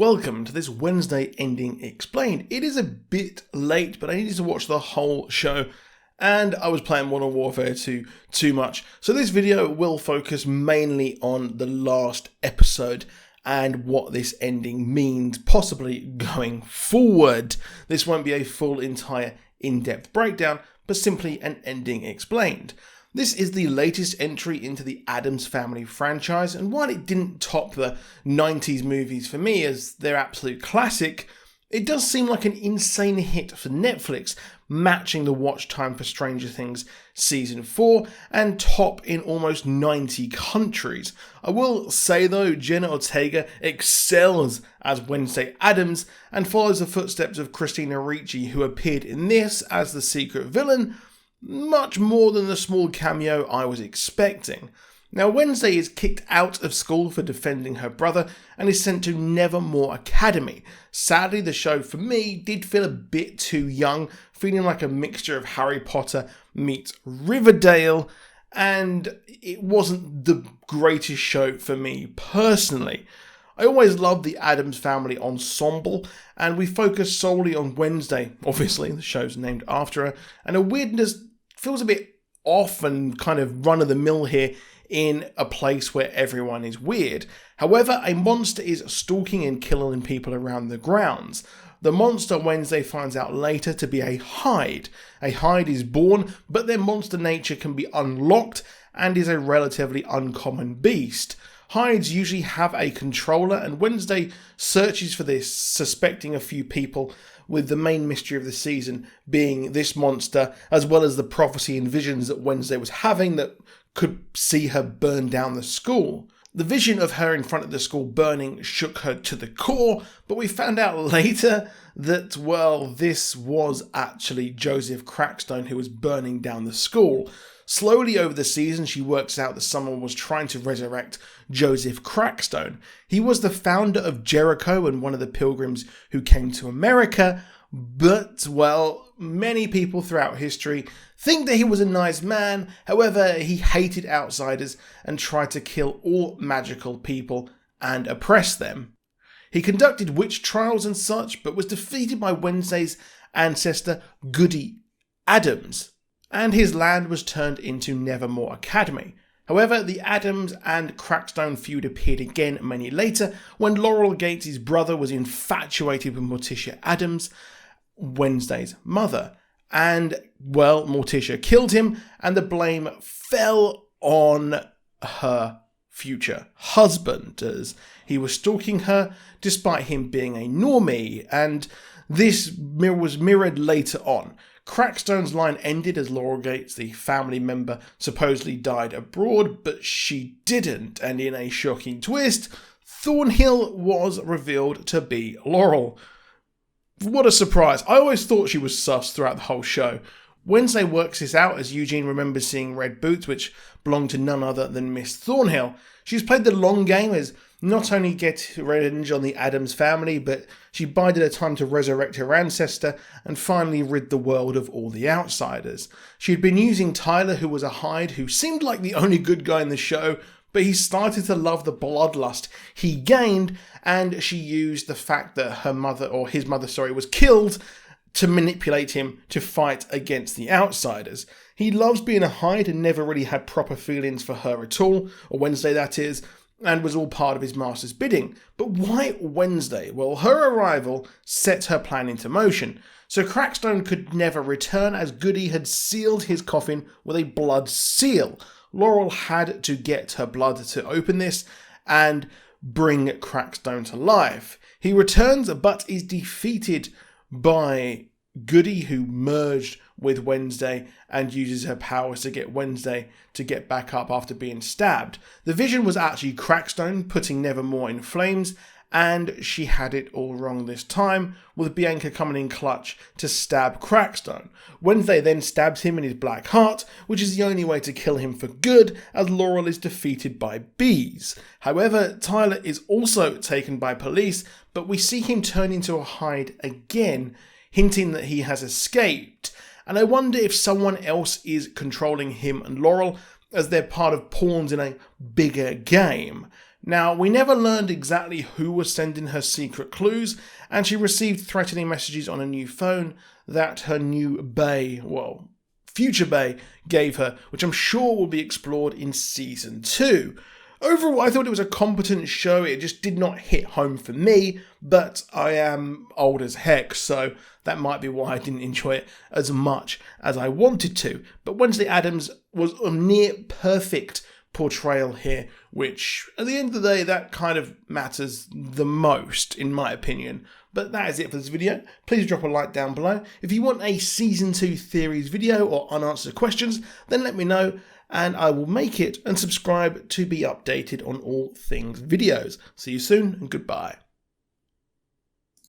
welcome to this Wednesday Ending Explained. It is a bit late, but I needed to watch the whole show, and I was playing Modern Warfare 2 too much. So this video will focus mainly on the last episode and what this ending means, possibly going forward. This won't be a full, entire, in-depth breakdown, but simply an ending explained. This is the latest entry into the Addams Family franchise, and while it didn't top the 90s movies for me as their absolute classic, it does seem like an insane hit for Netflix, matching the watch time for Stranger Things Season 4 and top in almost 90 countries. I will say though, Jenna Ortega excels as Wednesday Addams and follows the footsteps of Christina Ricci, who appeared in this as the secret villain, much more than the small cameo I was expecting. Now, Wednesday is kicked out of school for defending her brother and is sent to Nevermore Academy. Sadly, the show for me did feel a bit too young, feeling like a mixture of Harry Potter meets Riverdale, and it wasn't the greatest show for me personally. I always loved the Addams Family ensemble, and we focus solely on Wednesday. Obviously, the show's named after her, and her weirdness feels a bit off and kind of run-of-the-mill here in a place where everyone is weird. However, a monster is stalking and killing people around the grounds. The monster Wednesday finds out later to be a Hyde. A Hyde is born, but their monster nature can be unlocked and is a relatively uncommon beast. Hydes usually have a controller, and Wednesday searches for this, suspecting a few people, with the main mystery of the season being this monster, as well as the prophecy and visions that Wednesday was having that could see her burn down the school. The vision of her in front of the school burning shook her to the core, but we found out later that, well, this was actually Joseph Crackstone who was burning down the school. Slowly over the season, she works out that someone was trying to resurrect Joseph Crackstone. He was the founder of Jericho and one of the pilgrims who came to America, but, well, many people throughout history think that he was a nice man. However, he hated outsiders and tried to kill all magical people and oppress them. He conducted witch trials and such, but was defeated by Wednesday's ancestor, Goody Addams, and his land was turned into Nevermore Academy. However, the Addams and Crackstone feud appeared again many later when Laurel Gates' brother was infatuated with Morticia Addams, Wednesday's mother. And, well, Morticia killed him, and the blame fell on her future husband, as he was stalking her despite him being a normie, and this was mirrored later on. Crackstone's line ended as Laurel Gates, the family member, supposedly died abroad, but she didn't, and in a shocking twist, Thornhill was revealed to be Laurel. What a surprise. I always thought she was sus throughout the whole show. Wednesday works this out as Eugene remembers seeing red boots, which belonged to none other than Miss Thornhill. She's played the long game as not only get revenge on the Addams family, but she bided her time to resurrect her ancestor and finally rid the world of all the outsiders. She had been using Tyler, who was a Hyde, who seemed like the only good guy in the show, but he started to love the bloodlust he gained, and she used the fact that his mother, was killed to manipulate him to fight against the outsiders. He loves being a Hyde and never really had proper feelings for her at all, or Wednesday that is, and was all part of his master's bidding. But why Wednesday? Well, her arrival set her plan into motion. So Crackstone could never return as Goody had sealed his coffin with a blood seal. Laurel had to get her blood to open this and bring Crackstone to life. He returns but is defeated by Goody, who merged with Wednesday and uses her powers to get Wednesday to get back up after being stabbed. The vision was actually Crackstone putting Nevermore in flames, and she had it all wrong this time, with Bianca coming in clutch to stab Crackstone. Wednesday then stabs him in his black heart, which is the only way to kill him for good, as Laurel is defeated by bees. However, Tyler is also taken by police, but we see him turn into a Hyde again, hinting that he has escaped. And I wonder if someone else is controlling him and Laurel, as they're part of pawns in a bigger game. Now, we never learned exactly who was sending her secret clues, and she received threatening messages on a new phone that her new future bae gave her, which I'm sure will be explored in Season 2. Overall, I thought it was a competent show. It just did not hit home for me, but I am old as heck, so that might be why I didn't enjoy it as much as I wanted to. But Wednesday Addams was a near perfect portrayal here, which at the end of the day, that kind of matters the most, in my opinion. But that is it for this video. Please drop a like down below. If you want a Season 2 theories video or unanswered questions, then let me know, and I will make it, and subscribe to be updated on all things videos. See you soon, and goodbye.